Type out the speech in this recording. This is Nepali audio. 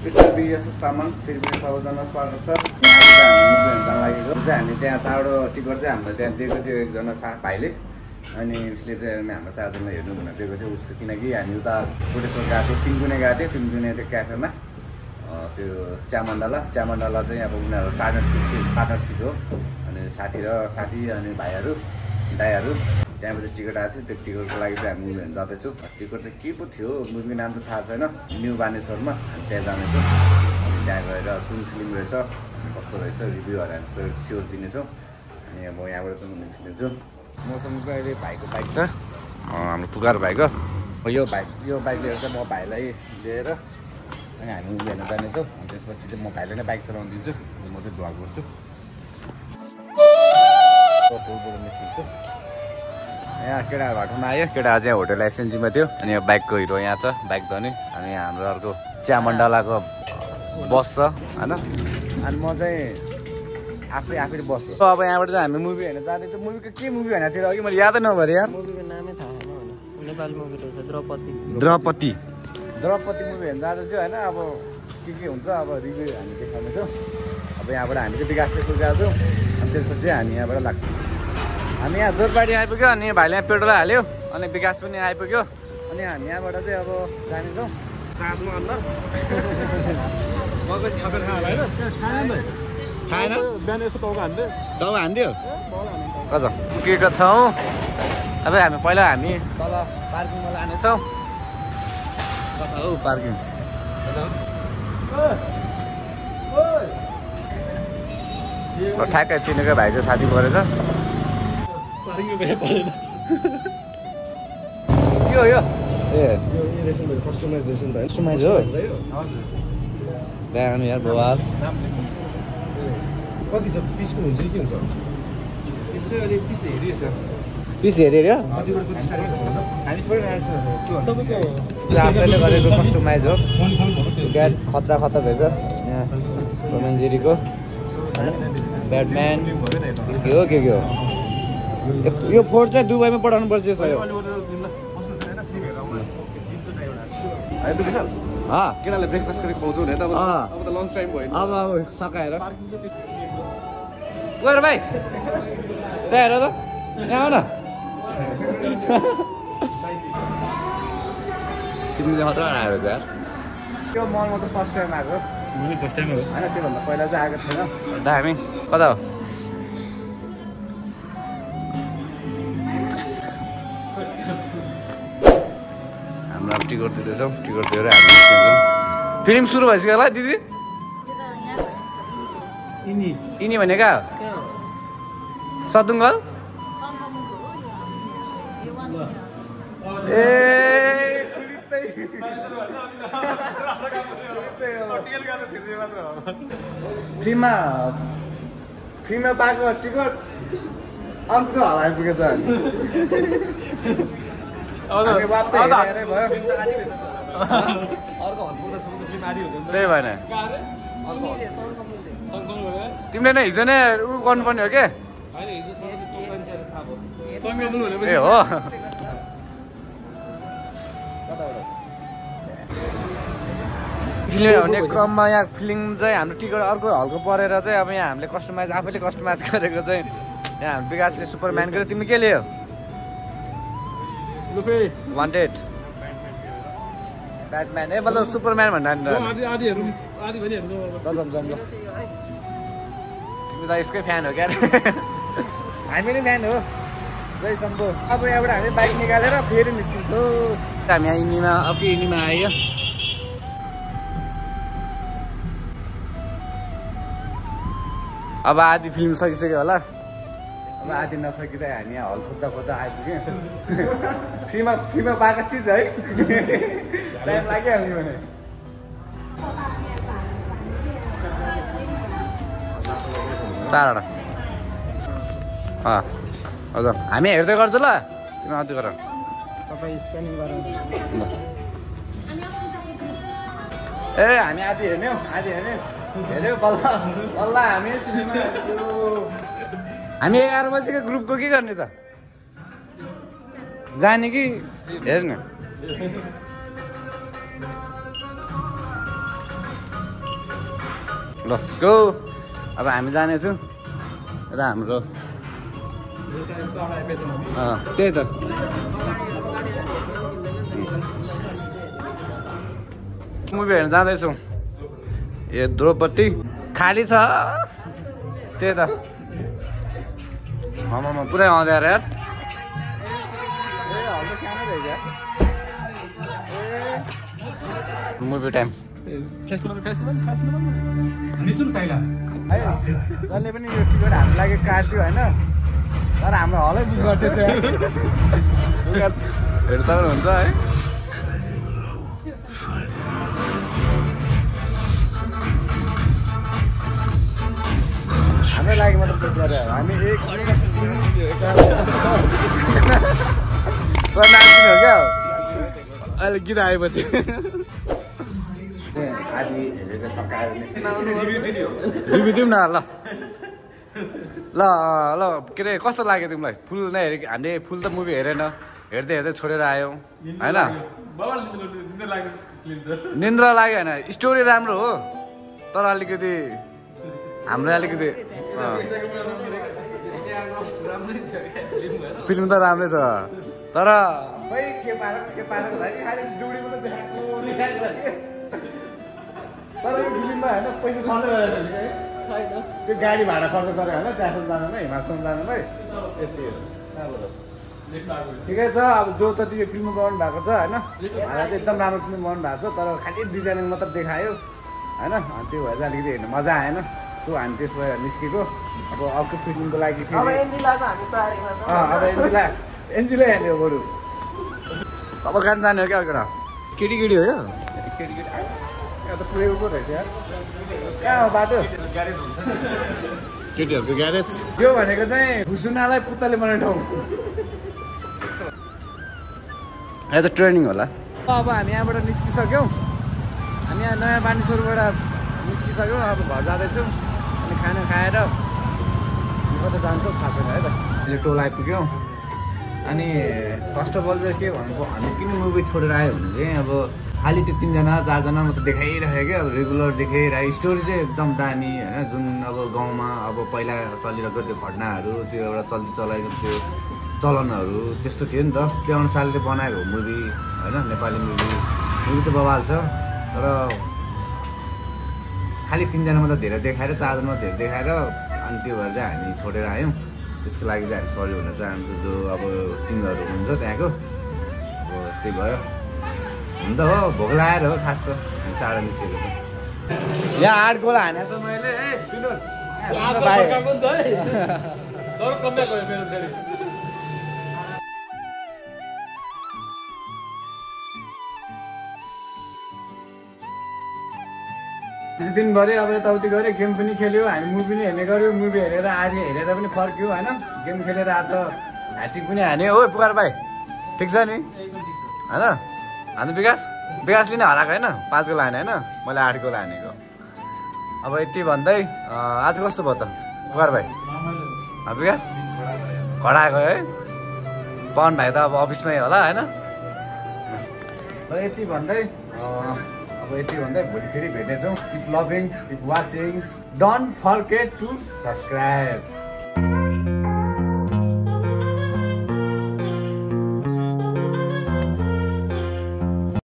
मिस्टर BS तामाङ फेरि पनि सबैजना स्वागत छ। आज चाहिँ हामी मुभी हेर्न लागेको चाहिँ हामी त्यहाँ चाँडो टिकट चाहिँ हामीलाई त्यहाँ दिएको थियो एकजना भाइले। अनि उसले चाहिँ हाम्रो साथीलाई हेर्नु भनेर दिएको थियो उसको, किनकि हामी उता कोटेश्वर गएको थियौँ, तिनकुने गएको थियौँ। तिनकुने त्यो क्याफेमा त्यो चियामण्डला चाहिँ अब उनीहरू पार्टनरसिप हो। अनि साथी अनि भाइहरू दाइहरू त्यहाँबाट टिकट आएको थियो। त्यो टिकटको लागि चाहिँ हामी मुभी हेर्न जाँदैछौँ। टिकट चाहिँ के पो थियो मुभीको नाम चाहिँ थाहा छैन। न्यू बानेश्वरमा हामी त्यहाँ जानेछौँ। अनि त्यहाँ गएर कुन फिल्म रहेछ कस्तो रहेछ रिभ्यूहरू हामी स्योर दिनेछौँ। अनि म यहाँबाट चाहिँ निस्किनेछु। मसँग चाहिँ अहिले भाइको बाइक छ, हाम्रो पुकार भाइको। यो बाइक लिएर चाहिँ म भाइलाई लिएर अनि हामी मुभी हेर्न जानेछौँ। अनि त्यसपछि चाहिँ म भाइलाई नै बाइक चलाउनु दिन्छु, म चाहिँ भ्लग गर्छु। निस्किन्छु यहाँ केटाहरू बाटोमा आयो। केटाहरू चाहिँ होटल एसएनजीमा थियो। अनि यो बाइकको हिरो यहाँ छ, बाइक धनी। अनि हाम्रो अर्को चियामण्डलाको बस छ होइन। अनि म चाहिँ आफैले बस्छु। अब यहाँबाट चाहिँ हामी मुभी हेर्न जाँदैछौँ। मुभीको के मुभी हेर्न थियो अघि मैले यादै नभएर यार। मुभीको नामै थाहा छैन। नेपाली मुभी रहेछ द्रौपदी मुभी हेर्न जाँदैछौँ होइन। अब के हुन्छ अब रिभ्यू हामी देखाउनेछौँ। अब यहाँबाट हामी चाहिँ विकासले पुगेको छौँ। अनि त्यसपछि हामी यहाँबाट लाग्छौँ। हामी यहाँ जोरपाटी आइपुग्यो। अनि भाइले यहाँ पेट्रोल हाल्यो। अनि विकास पनि आइपुग्यो। अनि हामी यहाँबाट चाहिँ अब जानेछौँ चार्जमा अन्डर खाएन बिहान यसो टाउको हान्दियो कसो पुगेको छौँ। अब हामी पहिला तल पार्किङमा लानेछौँ। कता हो पार्किङ? ठ्याक्कै चिनेको भाइ चाहिँ साथी परेछ। यो कस्टमाइज हो दामी यार बवाल। कति छ पिसको हुन्छ कि के हुन्छ? पिस हेऱ्यो आफैले गरेको कस्टमाइज हो। ब्याट खतरा रहेछ। यहाँ टम एन्ड जेरीको ब्याटम्यान के हो यो फोर चाहिँ दुबईमा पठाउनु पर्छ। केटाले ब्रेकफास्ट गरेर खुवाउँछौ भने अब त लन्च टाइम भयो। अब सकाएर गएर भाइ त्यहाँ हेर त यहाँ आऊ न। सिक्नु चाहिँ खतरा आएको छ यार। त्यो मलमा त फर्स्ट टाइम आएको होइन। त्योभन्दा पहिला चाहिँ आएको थिएन। दा हामी कता हो? हाम्रो टिकट दिँदैछौँ। टिकट दिएर हामी निस्किन्छौँ। फिल्म सुरु भइसक्यो होला दिदी? यिनी भनेका सतुङ्गल फ्रीमा पाएको टिकट अन्त होला आइपुगेछ। त्यही भएन तिमीले नै हिजो नै उ गर्नुपर्ने हो के? ए हो फिल्म हुने क्रममा यहाँ फिल्म चाहिँ हाम्रो टिकट अर्को हलको परेर चाहिँ अब यहाँ हामीले आफैले कस्टमाइज गरेको चाहिँ यहाँ हाम्रो विकासले सुपरम्यान गर्यो। तिमी के लियो? वान्टेड ब्याटम्यान ए मतलब सुपरम्यान भन्दा तिमी त यसकै फ्यान हो क्या? हामी नै फ्यान हो। जय शम्भु। अब यहाँबाट हामी बाइक निकालेर फेरि निस्किन्छौँ। हामी यहाँ इनीमा आयो। अब आधी फिल्म सकिसक्यो होला। अब आधी नसकिँदा हामी यहाँ हल खोज्दा आइपुग्यौँ। फ्रीमा पाएको चिज है टाइम लागिहाल्यो भने। चारवटा हजुर हामी हेर्दै गर्छु ल। तिमी आउँदै गर तपाईँ स्क्यानिङ गराउनु। ए हामी आधी हेर्यो बल्ल हामी हामी 11 बजीको ग्रुपको के गर्ने त? जाने कि हेर्ने लेट्स गो अब हामी जानेछौँ यता हाम्रो त्यही त मुभी हेर्न जाँदैछौँ ए द्रौपदी खाली छ त्यही त आमामा पुरै आउँदै यार मुभी टाइम जसले पनि यो टिकट हाम्रो लागि काट्यो होइन तर हाम्रो हलै बुक गर्थ्यो हेर्दा पनि हुन्छ है हाम्रो लागि मात्र बुक गरे हामी नाच्दिनु हो क्या अहिले गीत आएपछि आदि हेरेर सकाएर रिभ्यू दिउँ न ल ल ल के अरे कस्तो लाग्यो तिमीलाई फुल नै हेरे हामीले फुल त मुभी हेरेन हेर्दै हेर्दै छोडेर आयौँ होइन निन्द्रा लाग्यो होइन स्टोरी राम्रो हो तर अलिकति हाम्रो अलिकति फिल्म त राम्रै छ तर तर यो फिल्ममा होइन पैसा खर्च गरेर त्यो गाडी भाडा खर्च गरेर होइन त्यहाँसम्म जानुलाई हिमालसम्म जानुलाई यति ठिकै छ अब जो जति यो फिल्म बनाउनु भएको छ होइन हामीलाई चाहिँ एकदम राम्रो फिल्म बनाउनु भएको छ तर खालि डिजाइनिङ मात्र देखायो होइन त्यो भएर चाहिँ अलिकति हेर्नु मजा आएन सो हामी त्यसमा निस्केको अब अर्को फिल्मको लागि अब एन्जिलाई हेर्ने हो बरु अब कहाँ जाने हो क्या अर्को केटी केटी हो क्या केटी केटी यहाँ त पुरै उको रहेछ यार कहाँ हो बाटो केटीहरूको ग्यारेज यो भनेको चाहिँ भुसुनालाई पुत्ताले बनाउने ठाउँ यहाँ त ट्रेनिङ होला अब हामी यहाँबाट निस्किसक्यौँ हामी यहाँ नयाँ बानेश्वरबाट निस्किसक्यौँ अब घर जाँदैछौँ अनि खाना खाएर कता जान्छौँ थाहा छैन है त अहिले टोल आइपुग्यौँ अनि फर्स्ट अफ अल चाहिँ के भन्नु हामी किन मुभी छोडेर आयो भने चाहिँ अब खालि त्यो 3 जना 4 जना मात्रै देखाइरहेको क्या अब रेगुलर देखाइरहेको स्टोरी चाहिँ एकदम दामी होइन जुन अब गाउँमा अब पहिला चलिरहेको त्यो घटनाहरू त्यो एउटा चल्ती चलाएको त्यो चलनहरू त्यस्तो थियो नि त त्यो अनुसारले बनाएको मुभी होइन नेपाली मुभी त बवाल छ तर खालि 3 जना मात्रै धेरै देखाएर 4 जना मात्रै धेरै देखाएर अनि त्यो भएर चाहिँ हामी छोडेर आयौँ त्यसको लागि चाहिँ हामी सरी हुन चाहन्छु जो अब टिमहरू हुनुहुन्छ त्यहाँको अब यस्तै भयो हुन त हो भोक लागेर हो खास त चाँडो निस्केको यहाँ 8 गोला हानेको त मैले दिनभरि अब यताउति गऱ्यो गेम पनि खेल्यो हामी मुभी पनि हेर्ने गऱ्यो मुभी हेरेर आर्मी हेरेर पनि फर्क्यो होइन गेम खेलेर आज ह्याट्रिक पनि हान्यो हो पुकार भाइ ठिक छ नि होइन हान्नु विकासले नै हराएको होइन 5 गोल हाने होइन मैले 8 गोल हानेको अब यति भन्दै आज कस्तो भयो त पुकार भाइ विकास घडाएको है पवन भाइ त अब अफिसमै होला होइन यति भन्दै भोलि फेरि भेट्नेछौँ keep loving keep watching don't forget to subscribe